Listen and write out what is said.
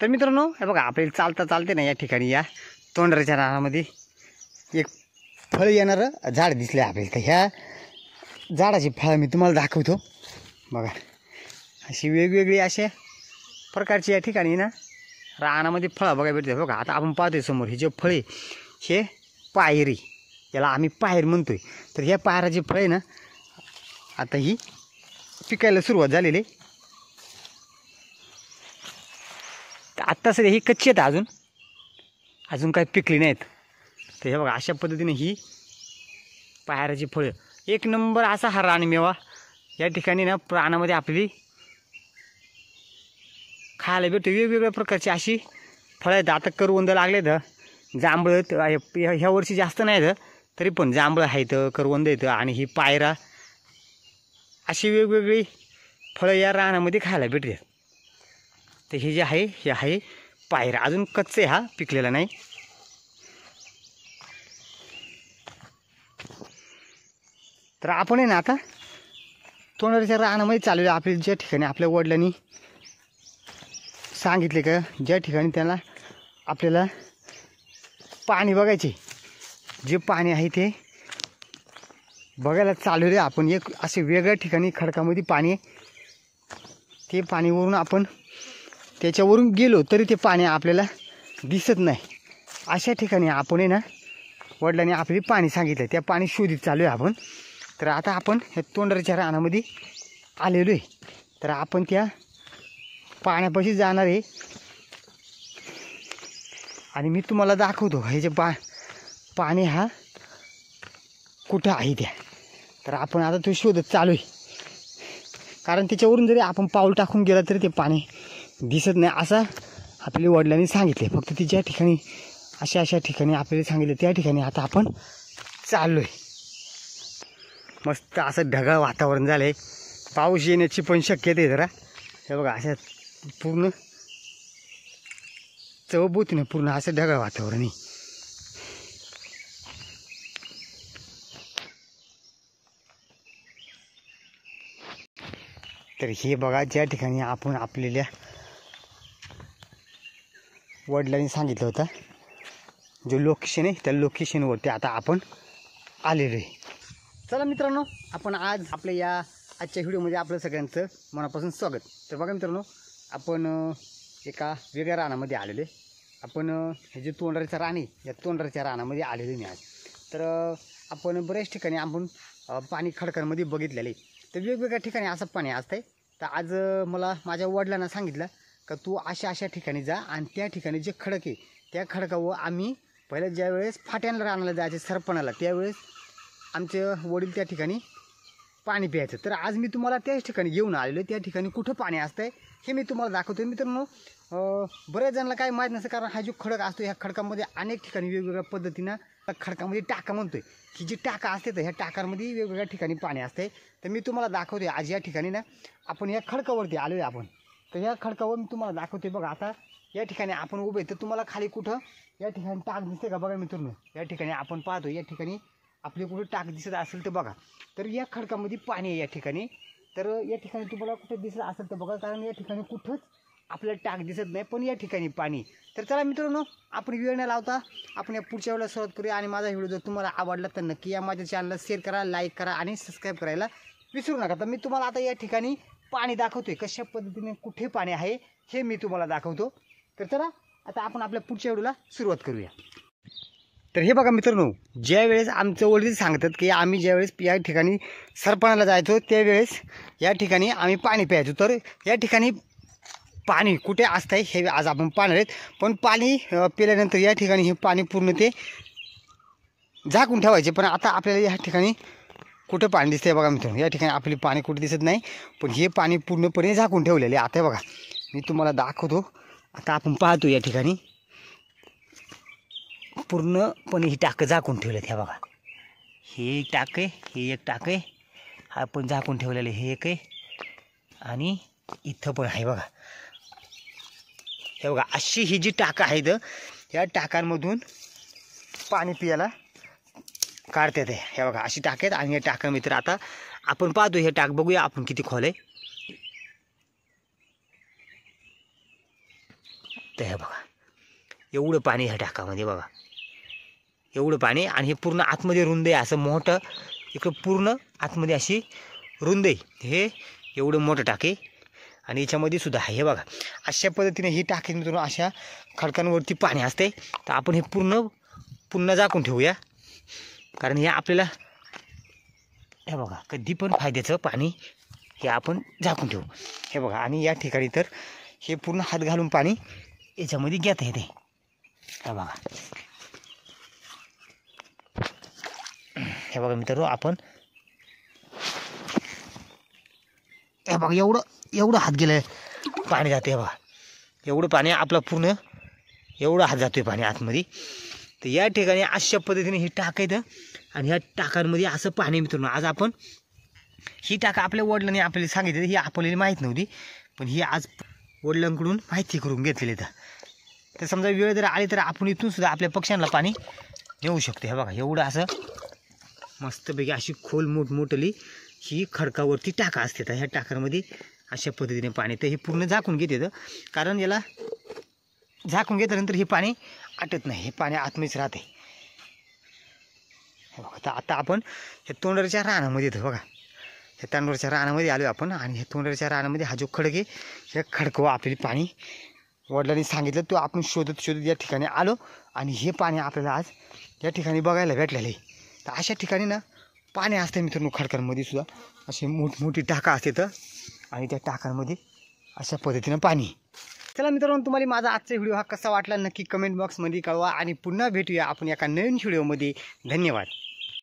तर मित्रांनो हे बघा आपल्याला चालता चालते ना या ठिकाणी या तोंडऱ्याच्या रानामध्ये एक फळ येणारं झाड दिसलं आपल्याला। तर ह्या झाडाची फळं मी तुम्हाला दाखवतो बघा। अशी वेगवेगळी अशा प्रकारची या ठिकाणी ना रानामध्ये फळं बघा भेटते बघा। आता आपण पाहतोय समोर हे जे फळे हे पायरी, याला आम्ही पायर म्हणतोय। तर ह्या पायराची फळे ना आता ही पिकायला सुरुवात झालेली। आत्ता सध्या ही कच्ची आहेत, अजून काही पिकली नाहीत। तर हे बघा अशा पद्धतीने ही पायराची फळं एक नंबर असा हा रानमेवा या ठिकाणी ना रानामध्ये आपली खायला भेटतो। वेगवेगळ्या प्रकारची अशी फळं आहेत। आता करवंद लागले तर जांभळं ह्या वर्षी जास्त नाही तर तरी पण जांभळं आहेत, करवंद आहेत आणि ही पायरा अशी वेगवेगळी फळं या रानामध्ये खायला भेटतात। तर हे जे आहे हे आहे पायरा, अजून कच्चे हा पिकलेला नाही। तर आपण आहे ना आता तोंडऱ्याच्या रानामध्ये चाललेलो। आपल्या ज्या ठिकाणी आपल्या वडिलांनी सांगितले का ज्या ठिकाणी त्यांना आपल्याला पाणी बघायचे, जे पाणी आहे ते बघायला चाललेलो आहे आपण। एक असे वेगळ्या ठिकाणी खडकामध्ये पाणी, ते पाणीवरून आपण त्याच्यावरून गेलो तरी ते पाणी आपल्याला दिसत नाही। अशा ठिकाणी आपण आहे ना वडिलांनी आपली पाणी सांगितलं, त्या पाणी शोधित चालू आहे आपण। तर आता आपण ह्या तोंडऱ्याच्या रानामध्ये आलेलो आहे। तर आपण त्या पाण्यापाशी जाणार आहे आणि मी तुम्हाला दाखवतो हे जे पाणी हा कुठं आहे त्या। तर आपण आता तो शोधत चालू आहे, कारण त्याच्यावरून जरी आपण पाऊल टाकून गेला तरी ते पाणी दिसत नाही असं आपल्या वडिलांनी सांगितले। फक्त ती ज्या ठिकाणी अशा ठिकाणी आपल्याला सांगितलं त्या ठिकाणी आता आपण चाललो आहे। मस्त असं ढगाळ वातावरण झालं आहे, पाऊस येण्याची पण शक्यता आहे जरा। हे बघा अशा पूर्ण चौबोतीनं पूर्ण असं ढगाळ वातावरण आहे। तर हे बघा ज्या ठिकाणी आपण आपल्याला वडिलांनी सांगितलं होतं जो लोकेशन आहे त्या लोकेशनवरती आता आपण आलेलो आहे। चला मित्रांनो आपण आज आपल्या या आजच्या व्हिडिओमध्ये आपलं सगळ्यांचं मनापासून स्वागत। तर बघा मित्रांनो आपण एका वेगळ्या रानामध्ये आलेलो आहे। आपण हे जे तोंडऱ्याचं रान आहे या तोंडऱ्याच्या रानामध्ये आलेलो मी आज। तर आपण बऱ्याच ठिकाणी आपण पाणी खडकांमध्ये बघितलेलं आहे। तर वेगवेगळ्या ठिकाणी असं पाणी असतं आहे। तर आज मला माझ्या वडिलांना सांगितलं का तू अशा ठिकाणी जा आणि त्या ठिकाणी जे खडक आहे त्या खडकावर आम्ही पहिलं ज्यावेळेस फाट्यांना रानाला जायचे सरपणाला त्यावेळेस आमचे वडील त्या ठिकाणी पाणी प्यायचं। तर आज मी तुम्हाला त्याच ठिकाणी घेऊन आलेलो, त्या ठिकाणी कुठं पाणी असतंय हे मी तुम्हाला दाखवतो। मित्रांनो बऱ्याच जणांना काही माहीत नसतं, कारण हा जो खडक असतो ह्या खडकामध्ये अनेक ठिकाणी वेगवेगळ्या पद्धतीनं खडकामध्ये टाका म्हणतोय की जी टाका असते तर ह्या टाकांमध्ये वेगवेगळ्या ठिकाणी पाणी असते। तर मी तुम्हाला दाखवते आज या ठिकाणी ना आपण या खडकावरती आलो आहे आपण। तर या खडकावर मी तुम्हाला दाखवते बघा। आता या ठिकाणी आपण उभे तर तुम्हाला खाली कुठं या ठिकाणी टाक दिसते का बघा मित्रांनो। या ठिकाणी आपण पाहतो या ठिकाणी आपले कुठे टाक दिसत असेल तर बघा। तर या खडकामध्ये पाणी आहे या ठिकाणी। तर या ठिकाणी तुम्हाला कुठे दिसत असेल तर बघा, कारण या ठिकाणी कुठंच आपल्याला टाक दिसत नाही पण या ठिकाणी पाणी। तर चला मित्रांनो आपण वेळ न लावता आपण या पुढच्या वेळेला सुरुवात करूया। आणि माझा व्हिडिओ जर तुम्हाला आवडला तर नक्की या माझ्या चॅनलला शेअर करा, लाईक करा आणि सबस्क्राईब करायला विसरू नका। तर मी तुम्हाला आता या ठिकाणी पाणी दाखवतोय, कशा पद्धतीने कुठे पाणी आहे हे मी तुम्हाला दाखवतो। तर चला आता आपण आपल्या पुढच्या व्हिडिओला सुरुवात करूया। तर हे बघा मित्रांनो ज्या वेळेस आमचं वडील सांगतात की आम्ही ज्यावेळेस या ठिकाणी सरपणाला जायचो त्यावेळेस या ठिकाणी आम्ही पाणी प्यायचो। तर या ठिकाणी पाणी कुठे असतंय हे आज आपण पाहणार आहेत। पण पाणी पिल्यानंतर या ठिकाणी हे पाणी पूर्ण ते झाकून ठेवायचे। पण आता आपल्याला या ठिकाणी कुठं पाणी दिसतंय बघा मित्रांनो, या ठिकाणी आपली पाणी कुठे दिसत नाही पण हे पाणी पूर्णपणे झाकून ठेवलेले आहे। आता बघा मी तुम्हाला दाखवतो। आता आपण पाहतो या ठिकाणी पूर्णपणे ही टाकं झाकून ठेवलेत। हे बघा हे एक टाक आहे, हे एक टाक आहे, हा पण झाकून ठेवलेलं हे एक आहे आणि इथं पण आहे बघा। हे बघा अशी ही जी टाकं आहेत या टाकांमधून पाणी पियाला काढतात। हे बघा अशी टाक आहेत आणि या टाका मित्र आता आपण पाहतो हे टाक बघूया आपण किती खोल आहे। दिसतं आहे बघा, एवढं पाणी ह्या टाकामध्ये बघा, एवढं पाणी. आणि हे पूर्ण आतमध्ये रुंद आहे, असं मोठं इकडं पूर्ण आतमध्ये अशी रुंद आहे. हे एवढं मोठं टाके आणि याच्यामध्ये सुद्धा आहे हे बघा. अशा पद्धतीने ही टाकी मित्रांनो अशा खडकांवरती पाणी असते. तर आपण हे पुन्हा झाकून ठेवूया, कारण हे आपल्याला हे बघा कधी पण फायद्याचं पाणी हे आपण झाकून ठेवू. हे बघा, आणि या ठिकाणी तर हे पूर्ण हात घालून पाणी याच्यामध्ये घेता येते. हे बघा, हे बघा मित्रांनो, आपण हे बघा एवढं हात गेलं पाणी जाते. हे बघा एवढं पाणी आपलं पूर्ण एवढं हात जातोय पाणी आतमध्ये. तर या ठिकाणी अशा पद्धतीने हे टाकायचं आणि ह्या टाकांमध्ये असं पाणी मित्रांनो. आज आपण ही टाका आपल्या वडिलांनी आपल्याला सांगितलं, ही आपल्याला माहीत नव्हती, पण ही आज वडिलांकडून माहिती करून घेतलेली. तर समजा वेळ जर आली तर आपण इथून सुद्धा आपल्या पक्ष्यांना पाणी नेऊ शकतो. हे बघा एवढं असं मस्तपैकी अशी खोल मोठमोठली ही खडकावरती टाका असते. तर ह्या टाकांमध्ये अशा पद्धतीने पाणी, तर हे पूर्ण झाकून घेते, कारण याला झाकून घेतल्यानंतर हे पाणी आटत नाही, हे पाणी आतमध्येच राहते. हे बघा, तर आता आपण हे तोंडरच्या रानामध्ये येतो बघा. हे तोंडरच्या रानामध्ये आलो आपण, आणि हे तोंडरच्या रानामध्ये हा जो खडक आहे, हे खडकं आपल्याला पाणी वडिलांनी सांगितलं, तो आपण शोधत या ठिकाणी आलो आणि हे पाणी आपल्याला आज या ठिकाणी बघायला भेटलेलं आहे. तर अशा ठिकाणी ना पाणी असते मित्रांनो, खडकांमध्ये सुद्धा असे मोठी टाका असते, तर आणि त्या टाकांमध्ये अशा पद्धतीनं पाणी. चला मित्रांनो, तुम्हाला माझा आजचा व्हिडिओ हा कसा वाटला नक्की कमेंट बॉक्समध्ये कळवा, आणि पुन्हा भेटूया आपण एका नवीन व्हिडिओमध्ये. धन्यवाद.